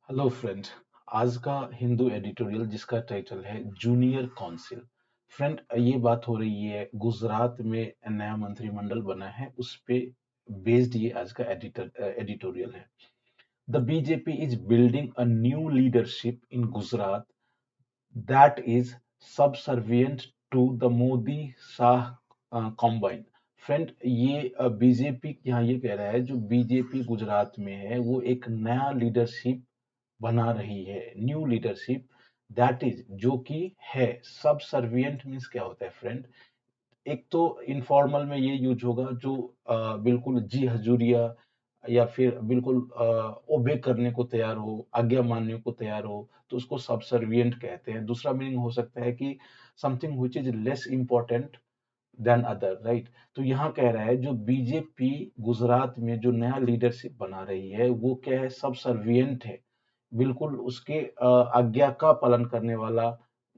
Hello friend. आज का Hindu editorial जिसका टाइटल है जूनियर काउंसिल। फ्रेंड, ये बात हो रही है गुजरात में नया मंत्रिमंडल बना है, उस पे बेस्ड ये आज का एडिटोरियल है। The BJP is building a new leadership in Gujarat that is subservient to the Modi Shah combine. Friend, ये बीजेपी यहाँ ये कह रहा है जो बीजेपी गुजरात में है वो एक नया लीडरशिप बना रही है, न्यू लीडरशिप दैट इज जो कि है सबसर्विएंट। मीन्स क्या होता है फ्रेंड? एक तो इनफॉर्मल में ये यूज होगा जो बिल्कुल जी हजूरिया या फिर बिल्कुल ओबे करने को तैयार हो, आज्ञा मानने को तैयार हो, तो उसको सबसर्विएंट कहते हैं। दूसरा मीनिंग हो सकता है कि something which is less important than other, right? तो यहाँ कह रहा है जो बीजेपी गुजरात में जो नया लीडरशिप बना रही है वो क्या है, सबसर्विएंट है, बिल्कुल उसके आज्ञा का पालन करने वाला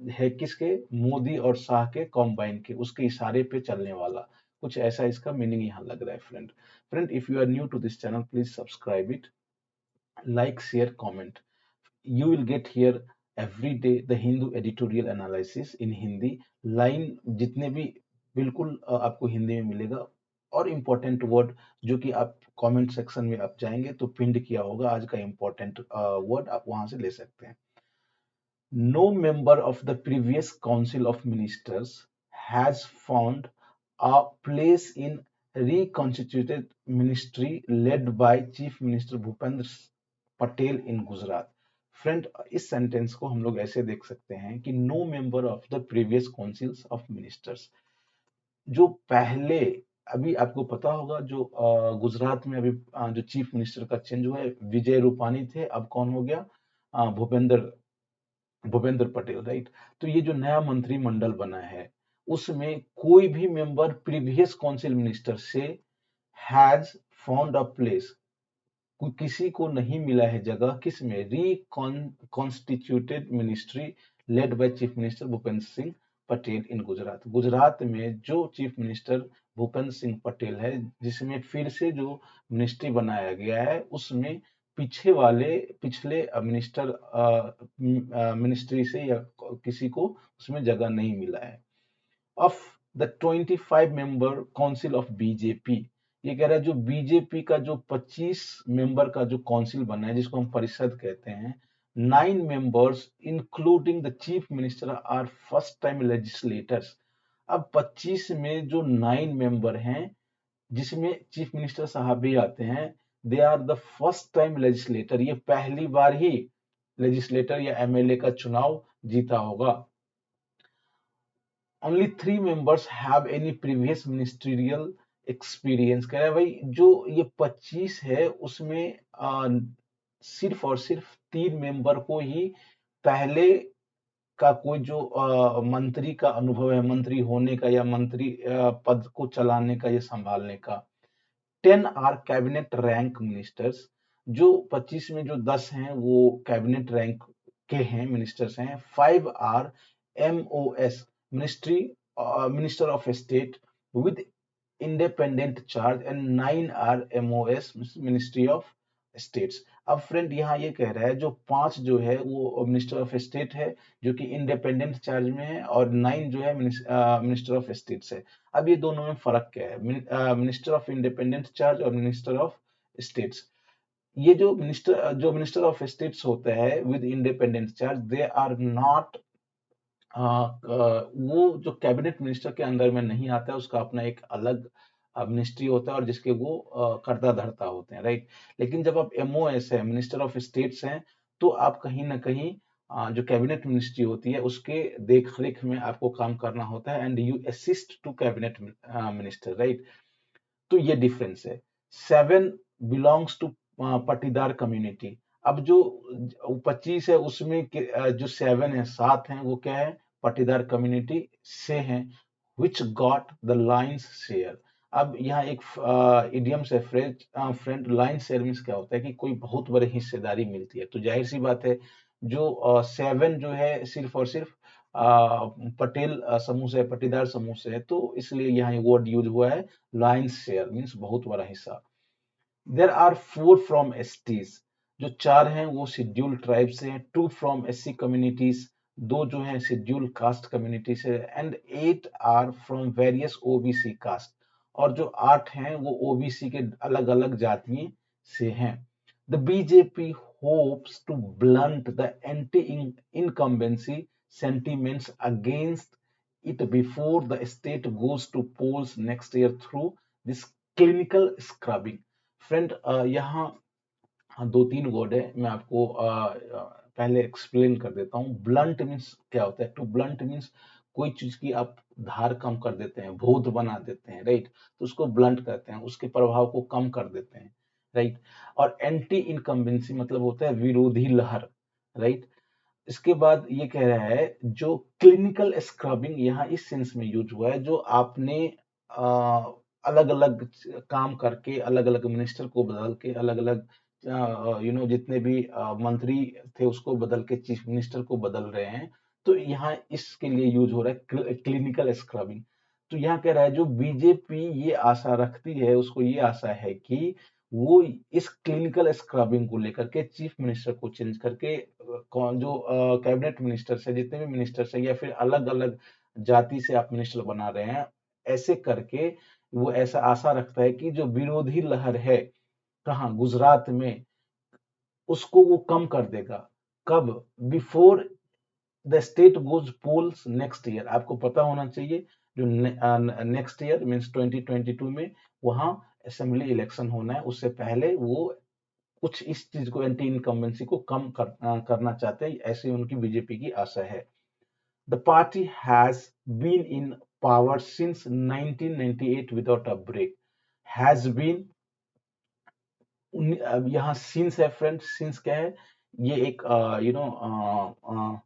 है। किसके? मोदी और शाह के कॉम्बाइन के, उसके इशारे पे चलने वाला। कुछ ऐसा इसका मीनिंग यहाँ लग रहा है friend. Friend, if you are new to this channel please subscribe it, like, share, comment. You will get here every day the Hindu editorial analysis in Hindi. Line जितने भी बिल्कुल आपको हिंदी में मिलेगा, और इम्पोर्टेंट वर्ड जो कि आप कमेंट सेक्शन में आप जाएंगे तो पिंड किया होगा आज का इम्पोर्टेंट वर्ड, आप वहां से ले सकते हैं। No member of the previous Council of Ministers has found a place in reconstituted ministry led by Chief Minister Bhupendra Patel in Gujarat। Friend, इस सेंटेंस को हम लोग ऐसे देख सकते हैं कि no member of the previous councils of ministers, जो पहले, अभी आपको पता होगा जो गुजरात में अभी जो चीफ मिनिस्टर का चेंज हुआ है, विजय रूपानी थे, अब कौन हो गया? भूपेंद्र भूपेंद्र पटेल, राइट? तो ये जो नया मंत्रिमंडल बना है उसमें कोई भी मेंबर प्रीवियस काउंसिल मिनिस्टर से हैज फाउंड अ प्लेस, किसी को नहीं मिला है जगह, किसमें? Reconstituted ministry led by chief minister Bhupendra Singh Patel in Gujarat. Gujarat में जो चीफ मिनिस्टर भूपेंद्र सिंह पटेल है, जिसमें फिर से जो मिनिस्ट्री बनाया गया है उसमें पिछले मिनिस्टर मिनिस्ट्री से या किसी को उसमें जगह नहीं मिला है। Of the 25 member council of BJP, ये कह रहा है जो बीजेपी का जो 25 मेंबर का जो काउंसिल बना है जिसको हम परिषद कहते हैं, 9 members including the chief minister are first time legislators. अब 25 में जो 9 मेंबर हैं जिसमें चीफ मिनिस्टर साहब भी आते हैं, they are the first time legislator, ये पहली बार ही लेजिस्लेटर या एमएलए का चुनाव जीता होगा। Only 3 members have any previous ministerial experience. कह रहा है भाई जो ये 25 है उसमें सिर्फ और सिर्फ 3 मेंबर को ही पहले का कोई जो मंत्री का अनुभव है, मंत्री होने का या मंत्री पद को चलाने का या संभालने का। 10 आर कैबिनेट रैंक मिनिस्टर्स, जो 25 में जो 10 हैं वो कैबिनेट रैंक के हैं, मिनिस्टर्स हैं। 5 are MoS ministry minister of state with independent charge, and 9 are MoS ministry of states. अब फ्रेंड यहाँ ये कह रहा है जो 5 जो है वो मिनिस्टर ऑफ स्टेट है जो कि इंडिपेंडेंट चार्ज में है, और 9 जो है मिनिस्टर ऑफ स्टेट्स है। अब ये दोनों में फर्क क्या है? मिनिस्टर ऑफ इंडिपेंडेंट चार्ज और मिनिस्टर ऑफ स्टेट्स। ये जो मिनिस्टर ऑफ स्टेट्स होता है with independent charge, they are not, वो जो कैबिनेट मिनिस्टर के अंदर में नहीं आता है, उसका अपना एक अलग मिनिस्ट्री होता है और जिसके वो कर्ता धर्ता होते हैं, राइट? लेकिन जब आप एमओएस है, मिनिस्टर ऑफ स्टेट्स हैं, तो आप कहीं ना कहीं जो कैबिनेट मिनिस्ट्री होती है उसके देख रेख में आपको काम करना होता है, and you assist to cabinet minister, right? तो ये डिफरेंस है। 7 बिलोंग्स टू पटीदार कम्युनिटी। अब जो 25 है उसमें जो 7 है, 7 हैं, वो क्या है? पटीदार कम्युनिटी से हैं, which got the lines share. अब यहाँ एक इडियम से फ्रेंड, लाइन शेयर मीन्स क्या होता है कि कोई बहुत बड़ी हिस्सेदारी मिलती है। तो जाहिर सी बात है जो 7 जो है सिर्फ और सिर्फ पटेल समूह से, पटीदार समूह से है, तो इसलिए यहाँ ये वर्ड यूज हुआ है, लाइन्स शेयर मीन्स बहुत बड़ा हिस्सा। देयर आर 4 फ्रॉम एसटीज, जो 4 हैं वो शेड्यूल्ड ट्राइब से हैं, 2 फ्रॉम एससी कम्युनिटीज, 2 जो हैं शेड्यूल्ड कास्ट कम्युनिटी से, and 8 are from various OBC caste, और जो 8 हैं वो ओबीसी के अलग अलग जातियों से हैं। The BJP hopes to blunt the anti-incumbency sentiments against it before the state goes to polls next year through this clinical scrubbing. Friend यहाँ हाँ, 2-3 वर्ड है, मैं आपको पहले एक्सप्लेन कर देता हूँ। ब्लंट मीन्स क्या होता है? टू ब्लंट मीन्स कोई चीज की आप धार कम कर देते हैं, भूत बना देते हैं, राइट? तो उसको ब्लंट कहते हैं, उसके प्रभाव को कम कर देते हैं, राइट? और एंटी इनकम्बेंसी मतलब होता है विरोधी लहर, राइट? इसके बाद ये कह रहा है जो क्लिनिकल स्क्रबिंग यहाँ इस सेंस में यूज हुआ है, जो आपने अलग अलग काम करके, अलग अलग मिनिस्टर को बदल के, अलग अलग जितने भी मंत्री थे उसको बदल के चीफ मिनिस्टर को बदल रहे हैं, तो यहाँ इसके लिए यूज हो रहा है क्लिनिकल स्क्रबिंग। तो यहाँ कह रहा है जो बीजेपी ये आशा रखती है, उसको ये आशा है कि वो इस क्लिनिकल स्क्रबिंग को लेकर के चीफ मिनिस्टर को चेंज करके कौन जो कैबिनेट मिनिस्टर्स है, जितने भी मिनिस्टर्स है, या फिर अलग अलग जाति से आप मिनिस्टर बना रहे हैं, ऐसे करके वो ऐसा आशा रखता है कि जो विरोधी लहर है कहाँ गुजरात में, उसको वो कम कर देगा। कब? Before the state goes polls next year. आपको पता होना चाहिए जो नेक्स्ट ईयर मीन्स 2022 में वहां असेंबली इलेक्शन होना है, उससे पहले वो कुछ इस चीज को, एंटी इनकम्बेंसी को कम करना चाहते हैं, ऐसी उनकी बीजेपी की आशा है। The party has been in power since 1998 without a break. Has been, अब यहाँ सिंस है फ्रेंड, सिंस क्या है? ये एक यू नो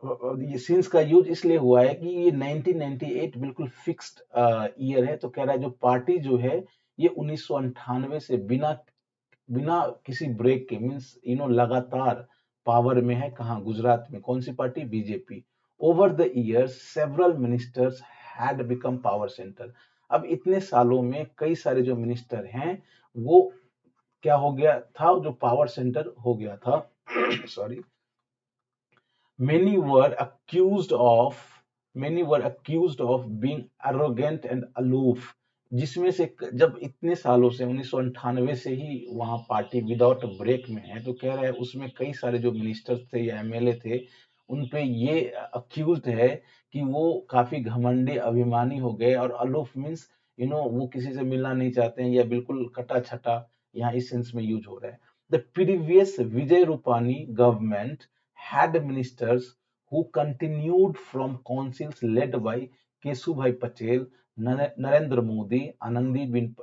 ये सिंस का यूज इसलिए हुआ है कि ये 1998 बिल्कुल फिक्स्ड ईयर है। तो कह रहा है जो पार्टी जो है ये 1998 से बिना बिना किसी ब्रेक के, मीन्स लगातार पावर में है। कहाँ? गुजरात में। कौन सी party? BJP. Over the years several ministers had become power centre. अब इतने सालों में कई सारे जो मिनिस्टर हैं वो क्या हो गया था? जो पावर सेंटर हो गया था। Sorry. Many were accused of many were accused of being arrogant and aloof, जिसमें से जब इतने सालों से 1998 से ही वहां पार्टी विदाउट ब्रेक में है, तो कह रहा है उसमें कई सारे जो मिनिस्टर्स थे या एमएलए थे, उन पे ये अक्यूज्ड है कि वो काफी घमंडी अभिमानी हो गए। और अलूफ मीन्स वो किसी से मिलना नहीं चाहते हैं, या बिल्कुल कटा छटा, यहाँ इस सेंस में यूज हो रहा है। The previous Vijay Rupani government had ministers who continued from councils led by Kesubhai Patel, Narendra Modi, Anandi Ben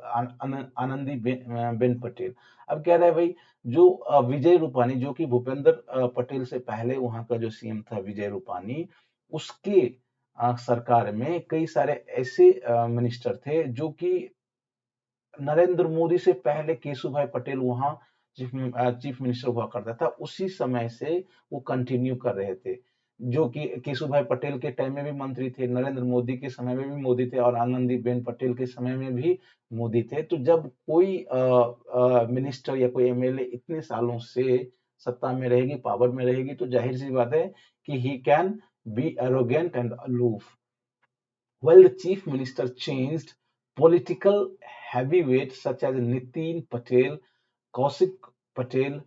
Patel. अब कह रहा है भाई जो विजय रूपानी, जो कि भूपेंद्र पटेल से पहले वहां का जो सीएम था विजय रूपानी, उसके सरकार में कई सारे ऐसे मिनिस्टर थे जो कि नरेंद्र मोदी से पहले केशुभाई पटेल वहां चीफ मिनिस्टर हुआ करता था, उसी समय से वो कंटिन्यू कर रहे थे। जो कि केशुभाई पटेल के टाइम में भी मंत्री थे, नरेंद्र मोदी के समय में भी मोदी थे, और आनंदीबेन पटेल के समय में भी मोदी थे। तो जब कोई मिनिस्टर या कोई एमएलए इतने सालों से सत्ता में रहेगी, पावर में रहेगी, तो जाहिर सी बात है कि he can be arrogant and aloof. While the chief minister changed, political heavyweights such as Nitin Patel, Kaushik Patel,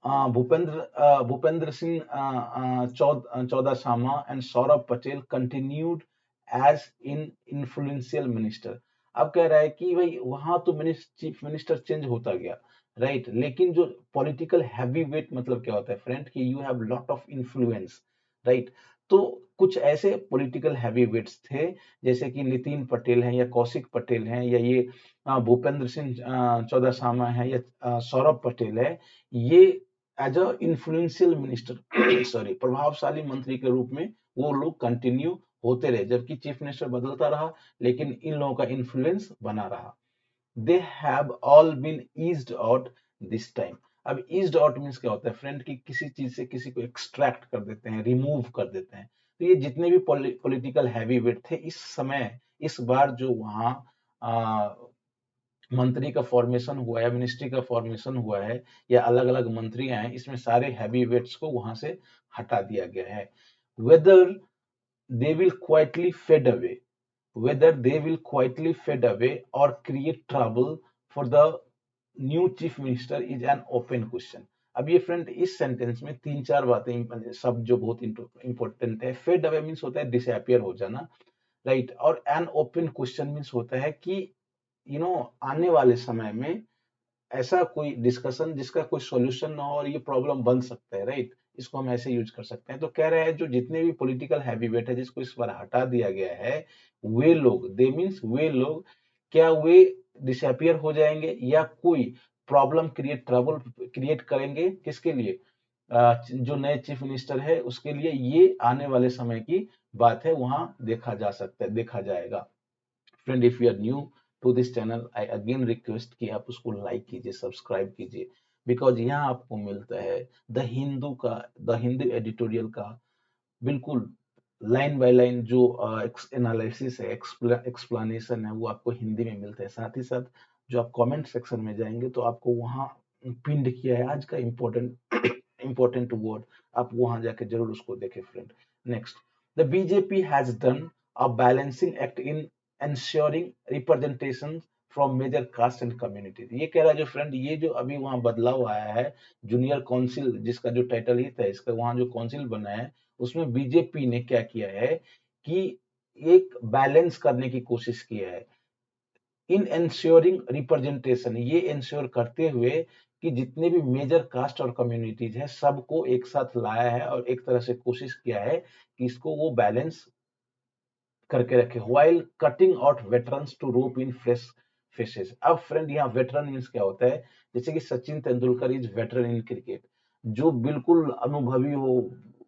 Bhupendra Singh Chaudhary and Saurabh Patel continued as in influential minister. अब कह रहा है कि भाई वहां तो चीफ मिनिस्टर चेंज होता गया, राइट, लेकिन जो पॉलिटिकल हैवी वेट मतलब क्या होता है फ्रेंड, कि you have lot of influence, right. तो कुछ ऐसे पॉलिटिकल हैवीवेट्स थे, जैसे कि नितिन पटेल हैं, या कौशिक पटेल हैं, या ये भूपेंद्र सिंह चौदासामा है, या सौरभ पटेल है। ये as a influential minister sorry, प्रभावशाली मंत्री के रूप में वो लोग कंटिन्यू होते रहे, जबकि चीफ मिनिस्टर बदलता रहा, लेकिन इन लोगों का इन्फ्लुएंस बना रहा। They have all been eased out this time. अब ईज्ड आउट मीन्स क्या होता है फ्रेंड, कि किसी चीज से किसी को एक्सट्रैक्ट कर देते हैं, रिमूव कर देते हैं। तो ये जितने भी पॉलिटिकल हैवी वेट थे इस समय, इस बार जो वहां मंत्री का फॉर्मेशन हुआ है, मिनिस्ट्री का फॉर्मेशन हुआ है, या अलग अलग मंत्रियां हैं, इसमें सारे हैवी वेट्स को वहां से हटा दिया गया है। Whether they will quietly fade away, whether they will quietly fade away or create trouble for the new chief minister is an open question। अब ये फ्रेंड इस सेंटेंस में तीन चार बातें शब्द जो बहुत इंपॉर्टेंट है। फेड अवे मीन्स होता है डिसअपियर हो जाना, राइट, और एन ओपन क्वेश्चन मीन्स होता है कि आने वाले समय में ऐसा कोई डिस्कशन जिसका कोई सॉल्यूशन ना हो और ये प्रॉब्लम बन सकता है, राइट, इसको हम ऐसे यूज कर सकते हैं। तो कह रहे हैं जो जितने भी पॉलिटिकल हैवीवेट है जिसको इस बार हटा दिया गया है, वे लोग, दे मीन्स वे लोग, क्या वे डिसअपियर हो जाएंगे या कोई प्रॉब्लम क्रिएट, ट्रबल क्रिएट करेंगे, किसके लिए, जो नए चीफ मिनिस्टर है उसके लिए, ये आने वाले समय की बात है, वहां देखा जा सकता है, देखा जाएगा। Friend, if you are new to this channel, I again request कि आप उसको लाइक कीजिए, सब्सक्राइब कीजिए, बिकॉज यहाँ आपको मिलता है द हिंदू का, द हिंदू एडिटोरियल का बिल्कुल लाइन बाय लाइन जो एनालिसिस है, एक्सप्लेनेशन है, वो आपको हिंदी में मिलता है। साथ ही साथ जो आप कमेंट सेक्शन में जाएंगे तो आपको वहाँ पिंड किया है आज का इम्पोर्टेंट इम्पोर्टेंट वर्ड, आप वहां जाके जरूर उसको देखें friend. Next, the BJP has done a balancing act in ensuring representation from major caste and communities। ये कह रहा है जो फ्रेंड, ये जो अभी वहां बदलाव आया है, जूनियर काउंसिल जिसका जो टाइटल ही था, इसका वहां जो काउंसिल बना है, उसमें बीजेपी ने क्या किया है कि एक बैलेंस करने की कोशिश की है। इन एंश्योरिंग रिप्रेजेंटेशन, ये इंश्योर करते हुए कि जितने भी मेजर कास्ट और कम्युनिटीज है सबको एक साथ लाया है और एक तरह से कोशिश किया है कि इसको वो बैलेंस करके रखे, while cutting out veterans to rope in fresh faces। अब फ्रेंड यहाँ वेटरन मीन्स क्या होता है, जैसे कि Sachin Tendulkar is veteran in cricket, जो बिल्कुल अनुभवी हो,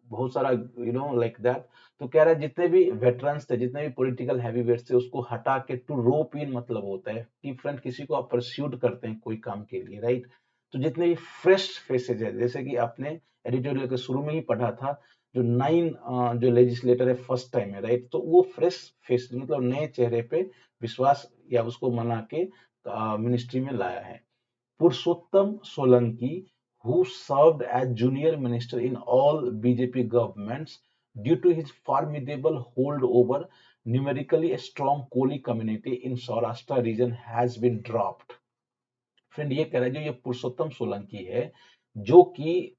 बहुत सारा लाइक दैट। तो कह रहा है जितने भी वेटरन्स थे, जितने भी पॉलिटिकल हैवीवेट्स थे, उसको हटा के टू रोप इन मतलब होता है कि फ्रेंड किसी को आप परस्यूट करते हैं कोई काम के लिए, राइट। तो जितने भी फ्रेश फेसेज है, जैसे कि आपने एडिटोरियल के शुरू में ही पढ़ा था, जो 9 जो लेजिस्लेटर है फर्स्ट टाइम है, राइट, तो वो फ्रेश फेस मतलब नए चेहरे पे विश्वास या उसको मना के मिनिस्ट्री में लाया है। पुरुषोत्तम Solanki, who served as junior minister in all BJP governments due to his formidable hold over numerically a strong Koli community in Saurashtra region, has been dropped। Friend ये कह रहा है जो ये पुरुषोत्तम सोलंकी है, जो कि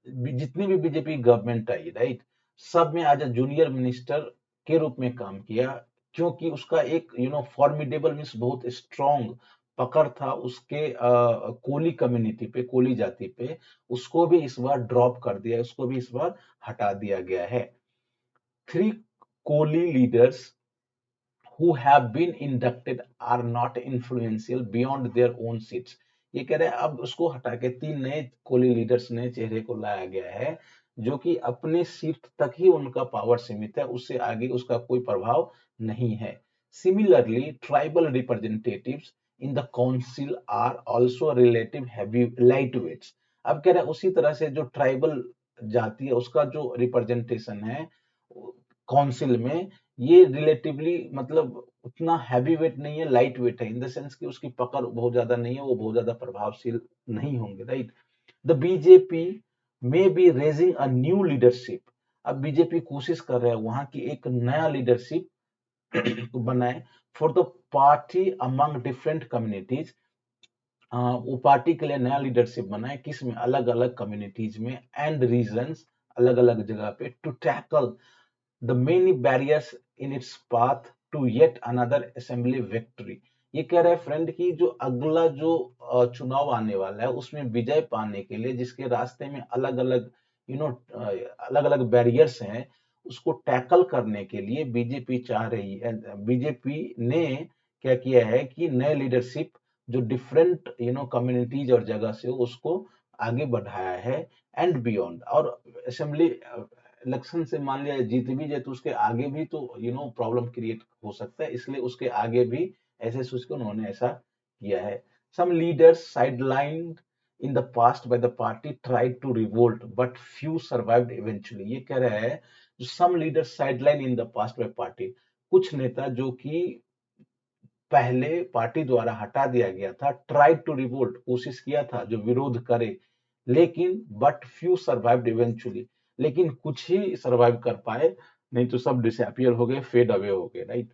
जितनी भी बीजेपी गवर्नमेंट आई, राइट, सब में आज जूनियर मिनिस्टर के रूप में काम किया, क्योंकि उसका एक फॉर्मिडेबल मीन्स बहुत स्ट्रॉन्ग पकड़ था उसके कोली कम्युनिटी पे, कोली जाति पे, उसको भी इस बार ड्रॉप कर दिया, उसको भी इस बार हटा दिया गया है। 3 Koli leaders who have been inducted are not influential beyond their own seats। ये कह रहे हैं अब उसको हटा के 3 नए कोली लीडर्स, नए चेहरे को लाया गया है, जो कि अपने सीट तक ही उनका पावर सीमित है, उससे आगे उसका कोई प्रभाव नहीं है। Similarly tribal representatives in the council are also relative heavy light weights. अब कह रहे हैं उसी तरह से जो ट्राइबल जाति है उसका जो रिप्रेजेंटेशन है काउंसिल में, ये रिलेटिवली मतलब उतना हैवी वेट नहीं है, लाइट वेट है, इन द सेंस कि उसकी पकड़ बहुत ज्यादा नहीं है, वो बहुत ज्यादा प्रभावशील नहीं होंगे, right. The BJP may be raising a new leadership. अब बीजेपी कोशिश कर रहा है वहां की एक नया लीडरशिप बनाए for the party among different communities. वो पार्टी के लिए नया लीडरशिप बनाए, किसमें, अलग अलग कम्युनिटीज में एंड रीजन्स, अलग अलग जगह पे, to tackle the many barriers in its path to yet another assembly victory। ये कह रहा है फ्रेंड कि जो अगला जो चुनाव आने वाला है उसमें विजय पाने के लिए जिसके रास्ते में अलग अलग अलग अलग बैरियर्स हैं, उसको टैकल करने के लिए बीजेपी चाह रही है, बीजेपी ने क्या किया है कि नए लीडरशिप जो डिफरेंट कम्युनिटीज और जगह से हो, उसको आगे बढ़ाया है एंड बियॉन्ड। और असेंबली इलेक्शन से मान लिया जीत भी जाए तो उसके आगे भी तो प्रॉब्लम क्रिएट हो सकता है, इसलिए उसके आगे भी ऐसे सोच के उन्होंने ऐसा किया है। Some leaders sidelined in the past by the party tried to revolt but few survived eventually. ये कह रहा है जो some leaders sideline in the past by party, कुछ नेता जो कि पहले पार्टी द्वारा हटा दिया गया था, ट्राइड टू रिवोल्ट, कोशिश किया था जो विरोध करे, लेकिन बट फ्यू सर्वाइव्ड इवेंचुअली, लेकिन कुछ ही सर्वाइव कर पाए, नहीं तो सब डिसअपियर हो गए, फेड अवे हो गए, right.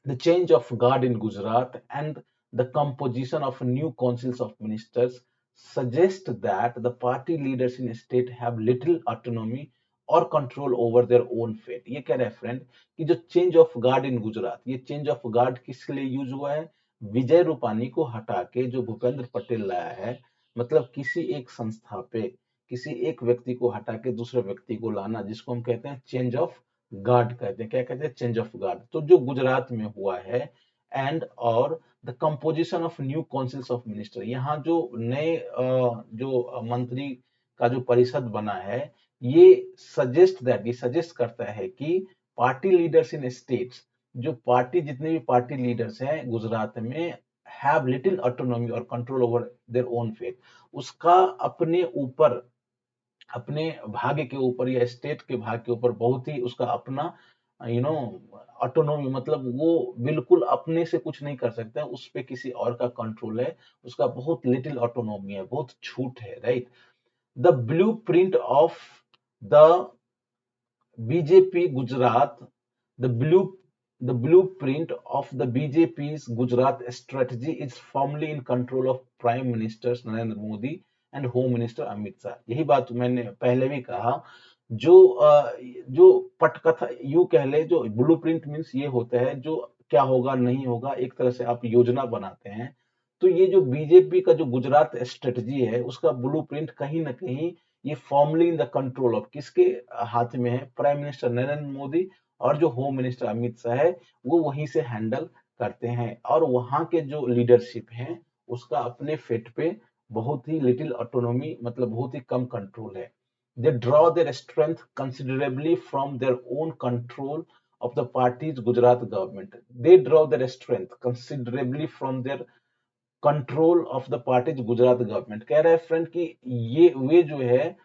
The change of guard in Gujarat and the composition of new councils of ministers suggest that the party leaders in state have little autonomy or control over their own fate. ये कह रहे हैं friend कि जो change of guard इन गुजरात, ये change of guard किसके लिए use हुआ है? विजय रूपानी को हटा के जो भूपेंद्र पटेल लाया है, मतलब किसी एक संस्था पे किसी एक व्यक्ति को हटा के दूसरे व्यक्ति को लाना, जिसको हम कहते हैं चेंज ऑफ गार्ड कहते हैं। क्या कहते हैं? Change of guard. तो जो गुजरात में हुआ है, एंड और the composition of new councils of minister, यहाँ जो नए जो मंत्री का जो परिषद बना है, ये ये सजेस्ट करता है कि पार्टी लीडर्स इन स्टेट्स, जो पार्टी जितने भी पार्टी लीडर्स हैं गुजरात में, हैव लिटिल ऑटोनॉमी और control over their own fate, उसका अपने ऊपर, अपने भाग्य के ऊपर या स्टेट के भाग्य के ऊपर बहुत ही उसका अपना यू नो ऑटोनोमी, मतलब वो बिल्कुल अपने से कुछ नहीं कर सकता है, उस पे किसी और का कंट्रोल है, उसका बहुत लिटिल ऑटोनोमी है, बहुत छूट है, right. The blue print of the BJP Gujarat, the blueprint of the BJP's Gujarat strategy is firmly in control of Prime Minister Narendra Modi and Home Minister Amit Shah। यही बात मैंने पहले भी कहा। जो पटकथा यूं कह ले, जो ब्लूप्रिंट मीन्स ये होता है जो क्या होगा नहीं होगा, एक तरह से आप योजना बनाते हैं। तो ये जो बीजेपी का जो गुजरात स्ट्रेटजी है, उसका ब्लूप्रिंट कहीं ना कहीं ये formally in the control of किसके हाथ में है? प्राइम मिनिस्टर नरेंद्र मोदी, और जो होम मिनिस्टर अमित शाह है, वो वहीं से हैंडल करते हैं, और वहां के जो लीडरशिप है उसका अपने फेट पे बहुत ही लिटिल ऑटोनॉमी, मतलब बहुत ही कम कंट्रोल है। They draw their strength considerably from their own control of the party's Gujarat government. They draw their strength considerably from their control of the parties Gujarat government. कह रहे हैं फ्रेंड कि ये वे जो है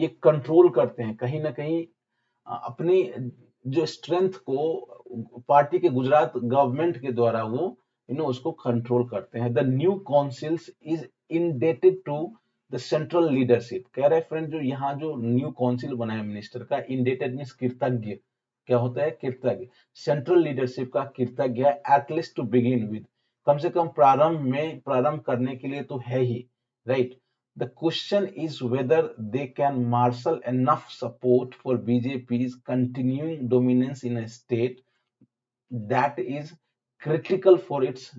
ये कंट्रोल करते हैं कहीं ना कहीं अपनी जो स्ट्रेंथ को पार्टी के गुजरात गवर्नमेंट के द्वारा वो उसको कंट्रोल करते हैं। The new councils is indebted to the central leadership. कह रहे हैं फ्रेंड जो यहाँ जो न्यू काउंसिल बना है मिनिस्टर का, इंडेटेड मीन्स कृतज्ञ। क्या होता है? कृतज्ञ। सेंट्रल लीडरशिप का कृतज्ञ है, एटलीस्ट टू बिगिन विद, कम से कम प्रारंभ करने के लिए तो है ही, right. The question is whether they can marshal enough support for BJP's continuing dominance in a state that is critical for its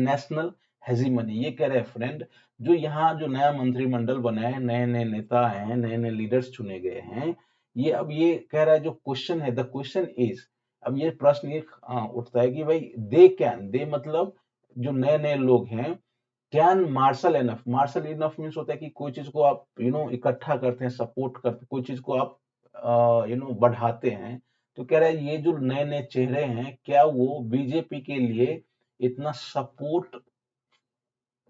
national hegemony। ये कह रहे हैं फ्रेंड जो यहाँ जो नया मंत्रिमंडल बना है, नए नए नेता हैं, नए नए लीडर्स चुने गए हैं, ये अब ये कह रहा है जो क्वेश्चन है, द क्वेश्चन इज, अब ये प्रश्न ये उठता है कि भाई दे मतलब जो नए नए लोग हैं, कैन मार्शल इनफ मीन्स होता है कि कोई चीज को आप इकट्ठा करते हैं, सपोर्ट करते, कोई चीज को आप बढ़ाते हैं। तो कह रहा है ये जो नए नए चेहरे हैं, क्या वो बीजेपी के लिए इतना सपोर्ट,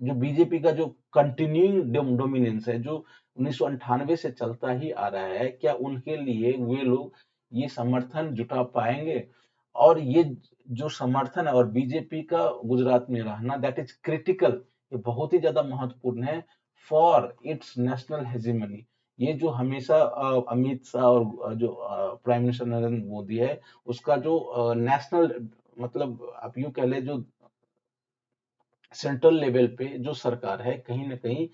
जो बीजेपी का जो कंटिन्यूइंग डोमिनेंस है, जो 1998 से चलता ही आ रहा है, क्या उनके लिए वे लोग ये समर्थन जुटा पाएंगे? और ये जो समर्थन है और बीजेपी का गुजरात में रहना, दैट इज क्रिटिकल, ये बहुत ही ज्यादा महत्वपूर्ण है फॉर इट्स नेशनल हेजिमनी। ये जो हमेशा अमित शाह और जो प्राइम मिनिस्टर नरेंद्र मोदी है, उसका जो नेशनल, मतलब आप यूं कह ले जो सेंट्रल लेवल पे जो सरकार है, कहीं ना कहीं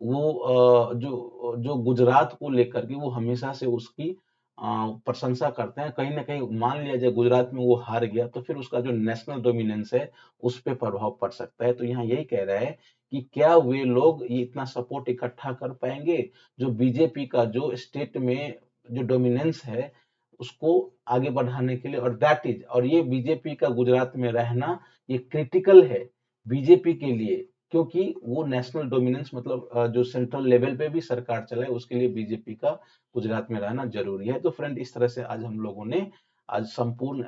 वो जो जो गुजरात को लेकर के वो हमेशा से उसकी प्रशंसा करते हैं। कहीं ना कहीं मान लिया जाए गुजरात में वो हार गया तो फिर उसका जो नेशनल डोमिनेंस है उस पे प्रभाव पड़ सकता है। तो यहाँ यही कह रहा है कि क्या वे लोग ये इतना सपोर्ट इकट्ठा कर पाएंगे जो बीजेपी का जो स्टेट में जो डोमिनेंस है उसको आगे बढ़ाने के लिए, और दैट इज, और ये बीजेपी का गुजरात में रहना ये क्रिटिकल है बीजेपी के लिए, क्योंकि वो नेशनल डोमिनेंस, मतलब जो सेंट्रल लेवल पे भी सरकार चलाए उसके लिए बीजेपी का गुजरात में रहना जरूरी है। तो फ्रेंड इस तरह से आज हम लोगों ने आज संपूर्ण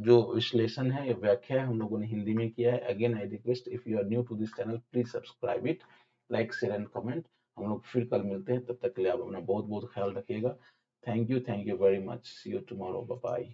जो विश्लेषण है, व्याख्या है, हम लोगों ने हिंदी में किया है। Again I request, if you are new to this channel please subscribe it, like share and comment. हम लोग फिर कल मिलते हैं, तब तक के लिए आप अपना बहुत बहुत ख्याल रखिएगा। Thank you very much, see you tomorrow, bye bye.